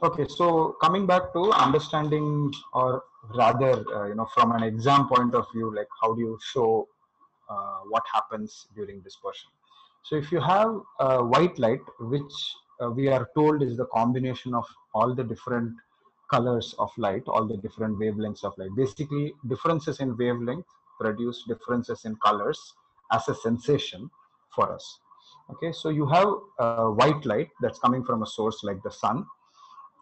Okay, so coming back to understanding, or rather, from an exam point of view, like how do you show what happens during dispersion? So if you have white light, which we are told is the combination of all the different colors of light, all the different wavelengths of light. Basically, differences in wavelength produce differences in colors as a sensation for us. Okay, so you have white light that's coming from a source like the sun,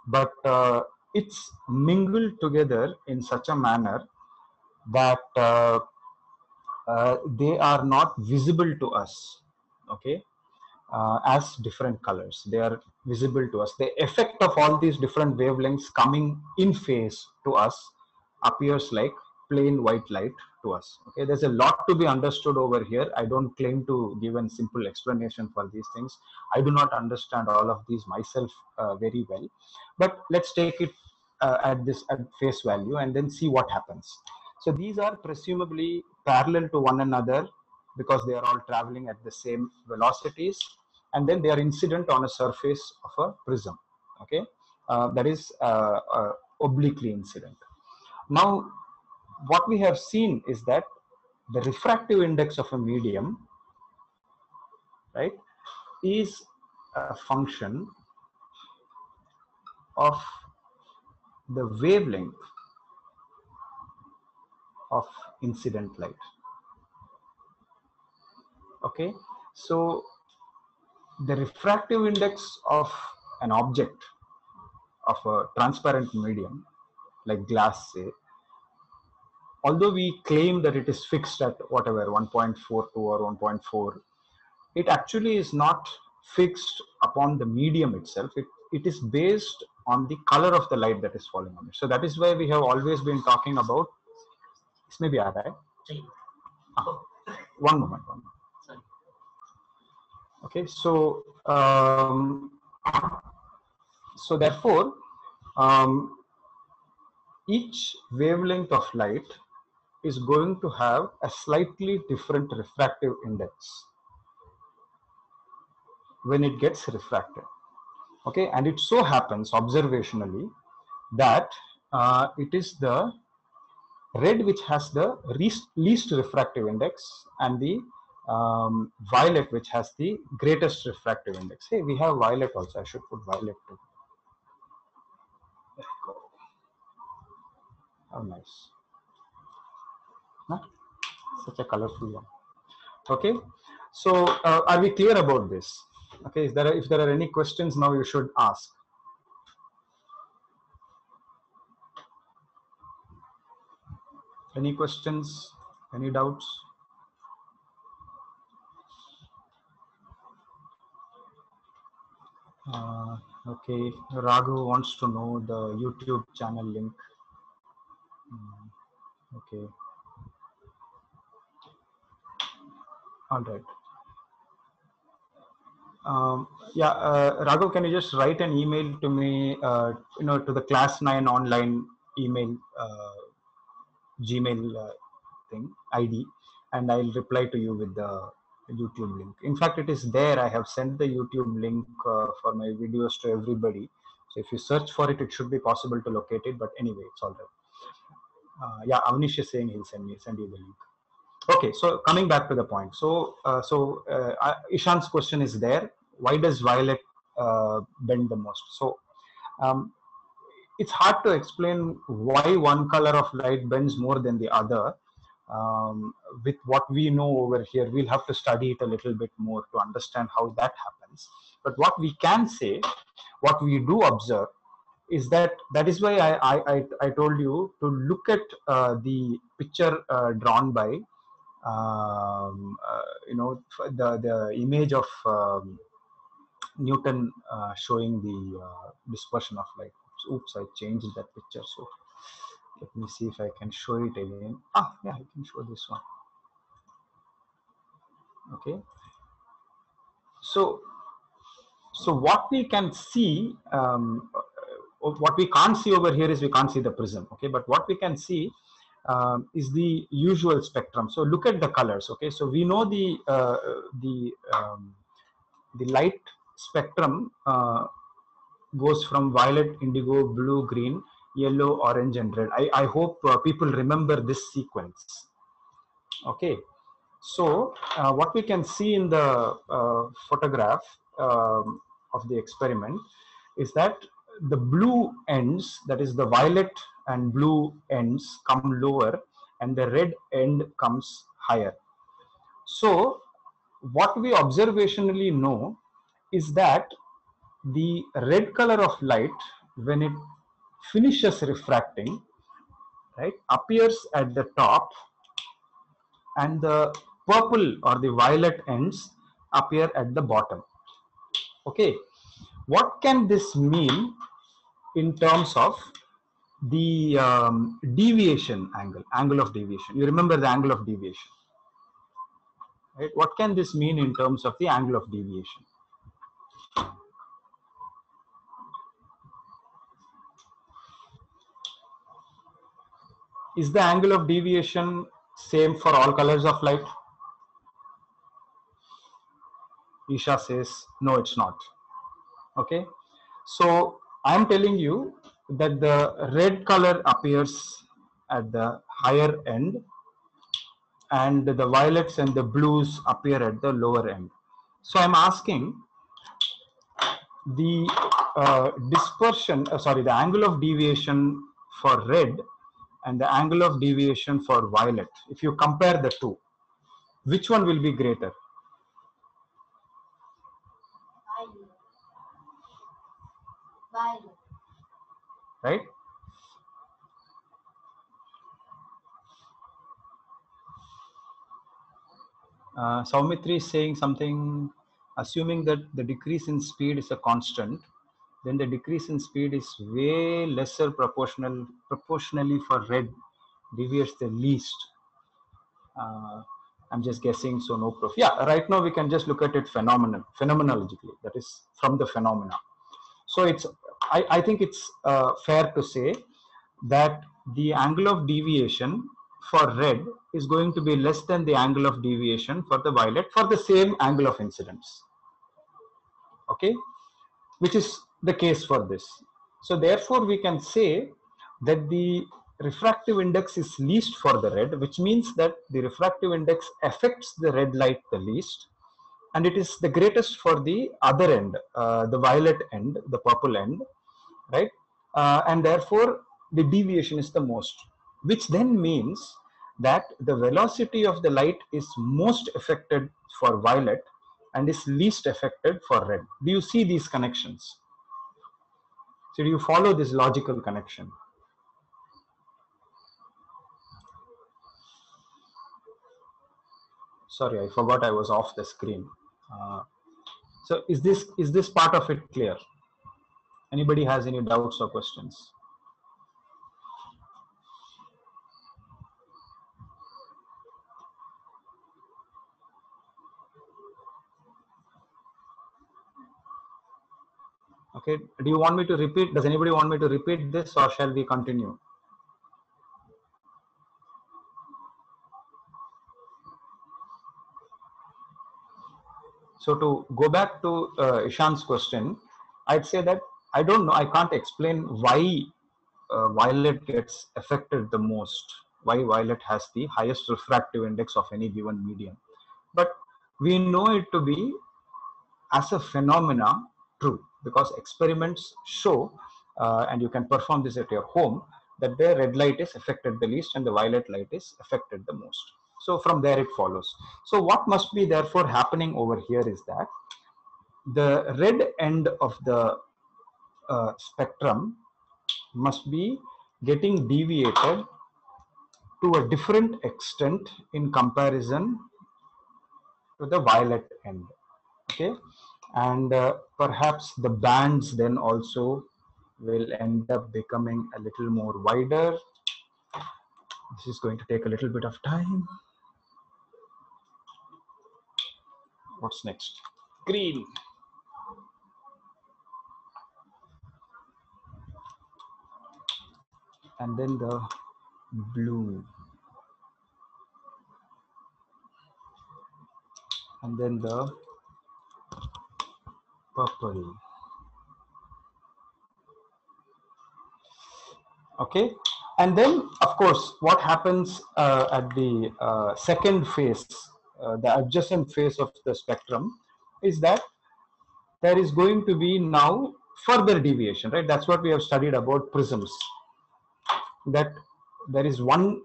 but it's mingled together in such a manner that they are not visible to us. Okay, as different colors, they are visible to us. The effect of all these different wavelengths coming in phase to us appears like plain white light to us. Okay, there's a lot to be understood over here. I don't claim to give a simple explanation for these things. I do not understand all of these myself very well, but let's take it at face value and then see what happens. So these are presumably parallel to one another because they are all traveling at the same velocities, and then they are incident on a surface of a prism. Okay, that is obliquely incident. Now, what we have seen is that the refractive index of a medium, right, is a function of the wavelength of incident light. Okay, so the refractive index of an object of a transparent medium like glass, say, although we claim that it is fixed at whatever 1.42 or 1.4, it actually is not fixed upon the medium itself. It is based on the color of the light that is falling on it. So that is why we have always been talking about. इसमें भी आ रहा है? One moment. Okay, so so therefore, each wavelength of light is going to have a slightly different refractive index when it gets refracted. Okay, and it so happens observationally that it is the red which has the least refractive index, and the violet which has the greatest refractive index. Hey, we have violet also. I should put violet too. There we go. How nice. Huh? Such a colorful one. Okay, so are we clear about this? Okay, if there are any questions now, you should ask. Any questions? Any doubts? Okay, Raghu wants to know the YouTube channel link. Okay. All right. Yeah, Raghav, can you just write an email to me, to the class 9 online email, Gmail thing, ID, and I'll reply to you with the YouTube link. In fact, it is there. I have sent the YouTube link for my videos to everybody. So if you search for it, it should be possible to locate it. But anyway, it's all right. Yeah, Avnish is saying he'll send you the link. Okay, so coming back to the point. So, Ishan's question is there. Why does violet bend the most? So, um, it's hard to explain why one color of light bends more than the other. With what we know over here, we'll have to study it a little bit more to understand how that happens. But what we can say, what we do observe, is that is why I told you to look at the picture drawn by the image of Newton showing the dispersion of light. Oops, I changed that picture. So let me see if I can show it again. Yeah, I can show this one. Okay. So what we can see, what we can't see over here is we can't see the prism. Okay, but what we can see is the usual spectrum. So look at the colors. Okay, so we know the light spectrum goes from violet, indigo, blue, green, yellow, orange, and red. I hope people remember this sequence. Okay, so what we can see in the photograph of the experiment is that the blue ends, that is the violet and blue ends, come lower and the red end comes higher. So what we observationally know is that the red color of light, when it finishes refracting, right, appears at the top, and the purple or the violet ends appear at the bottom. Okay, what can this mean in terms of the deviation angle of deviation? You remember the angle of deviation, right? What can this mean in terms of the angle of deviation? Is the angle of deviation same for all colors of light? Isha says, no, it's not. Okay, so I'm telling you that the red color appears at the higher end and the violets and the blues appear at the lower end. So I'm asking the the angle of deviation for red and the angle of deviation for violet. If you compare the two, which one will be greater? Violet. Right? Saumitri is saying something, assuming that the decrease in speed is a constant, then the decrease in speed is way lesser proportionally for red, deviates the least. I'm just guessing, so no proof. Yeah, right now we can just look at it phenomenologically, that is from the phenomena. So I think it's fair to say that the angle of deviation for red is going to be less than the angle of deviation for the violet for the same angle of incidence. Okay, which is the case for this. So therefore we can say that the refractive index is least for the red, which means that the refractive index affects the red light the least, and it is the greatest for the other end, the violet end, the purple end, right? And therefore the deviation is the most, which then means that the velocity of the light is most affected for violet and is least affected for red. Do you see these connections? So do you follow this logical connection? Sorry, I forgot I was off the screen. Uh, so is this part of it clear? Anybody has any doubts or questions? Okay, do you want me to repeat? Does anybody want me to repeat this, or shall we continue? So to go back to Ishan's question, I'd say that I don't know, I can't explain why violet gets affected the most, why violet has the highest refractive index of any given medium. But we know it to be, as a phenomena, true, because experiments show, and you can perform this at your home, that the red light is affected the least and the violet light is affected the most. So from there it follows. So what must be therefore happening over here is that the red end of the spectrum must be getting deviated to a different extent in comparison to the violet end. Okay, and perhaps the bands then also will end up becoming a little more wider. This is going to take a little bit of time. What's next? Green. And then the blue. And then the purple. Okay, and then of course what happens at the second phase, the adjacent phase of the spectrum, is that there is going to be now further deviation, right? That's what we have studied about prisms, that there is one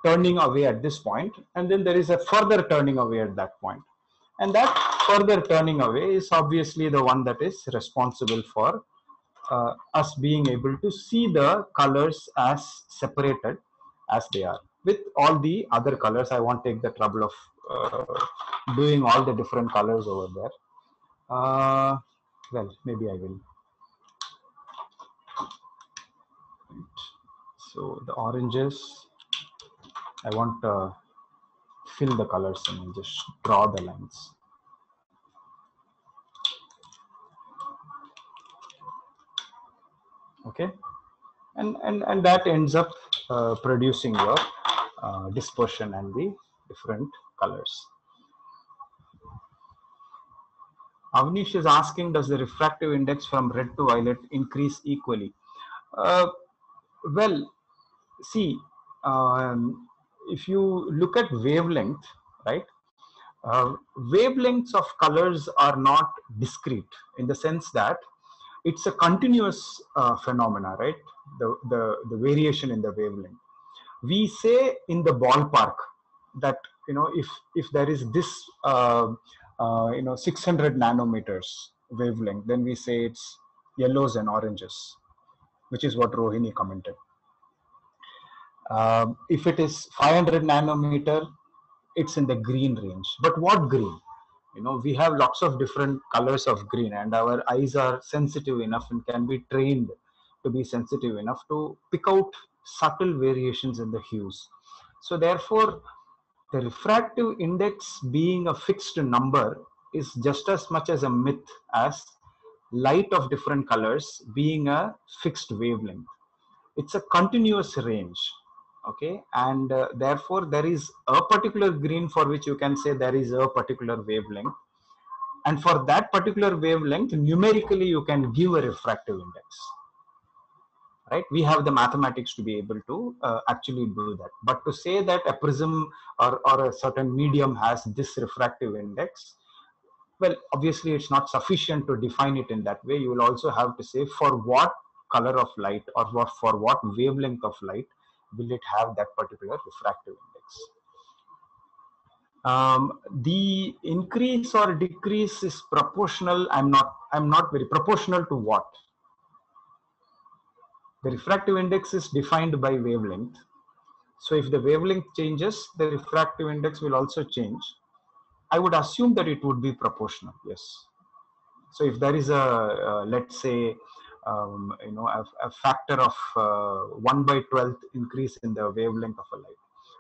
turning away at this point, and then there is a further turning away at that point. And that further turning away is obviously the one that is responsible for us being able to see the colors as separated as they are. With all the other colors, I won't take the trouble of doing all the different colors over there. Well, maybe I will. So the oranges, I want to fill the colors and just draw the lines. Okay, and that ends up producing your dispersion and the different colors. Avnish is asking, does the refractive index from red to violet increase equally? Uh, well, see, if you look at wavelength, right? Wavelengths of colors are not discrete in the sense that it's a continuous phenomena, right? The variation in the wavelength. We say in the ballpark that, if there is this 600 nanometers wavelength, then we say it's yellows and oranges, which is what Rohini commented. If it is 500 nanometer, it's in the green range. But what green? We have lots of different colors of green, and our eyes are sensitive enough and can be trained to be sensitive enough to pick out subtle variations in the hues. So therefore, the refractive index being a fixed number is just as much as a myth as light of different colors being a fixed wavelength. It's a continuous range. Okay, and therefore there is a particular green for which you can say there is a particular wavelength, and for that particular wavelength numerically you can give a refractive index, right? We have the mathematics to be able to actually do that. But to say that a prism or a certain medium has this refractive index, well, obviously it's not sufficient to define it in that way. You will also have to say for what color of light or for what wavelength of light will it have that particular refractive index. The increase or decrease is proportional. I'm not very proportional to what? The refractive index is defined by wavelength. So if the wavelength changes, the refractive index will also change. I would assume that it would be proportional. Yes. So if there is a let's say a factor of 1/12 increase in the wavelength of a light,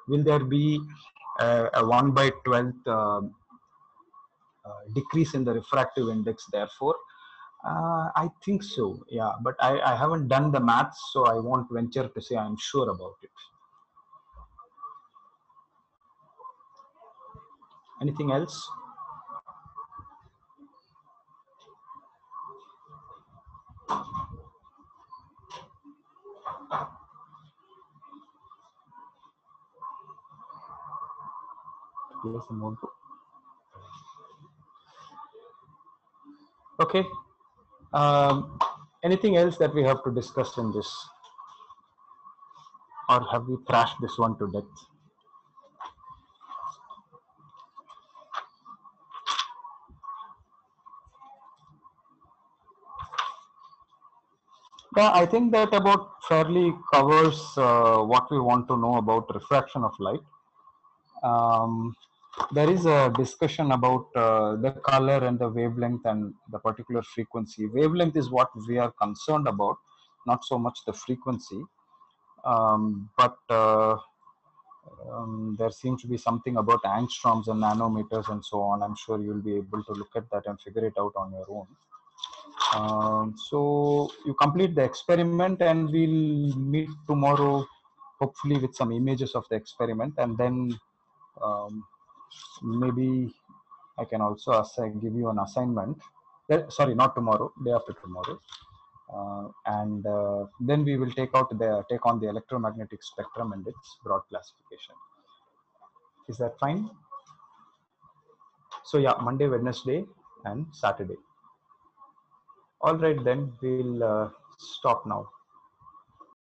will there be a 1/12 decrease in the refractive index? Therefore, I think so. Yeah, but I haven't done the maths, so I won't venture to say I'm sure about it. Anything else? Okay. Anything else that we have to discuss in this, or have we thrashed this one to death? Yeah, I think that about fairly covers what we want to know about refraction of light. There is a discussion about the color and the wavelength and the particular frequency. Wavelength is what we are concerned about, not so much the frequency. But there seems to be something about angstroms and nanometers and so on. I'm sure you'll be able to look at that and figure it out on your own. So you complete the experiment and we'll meet tomorrow, hopefully with some images of the experiment, and then maybe I can also give you an assignment. Sorry, not tomorrow, day after tomorrow. and then we will take on the electromagnetic spectrum and its broad classification. Is that fine? So yeah, Monday, Wednesday, and Saturday. All right, then we'll stop now.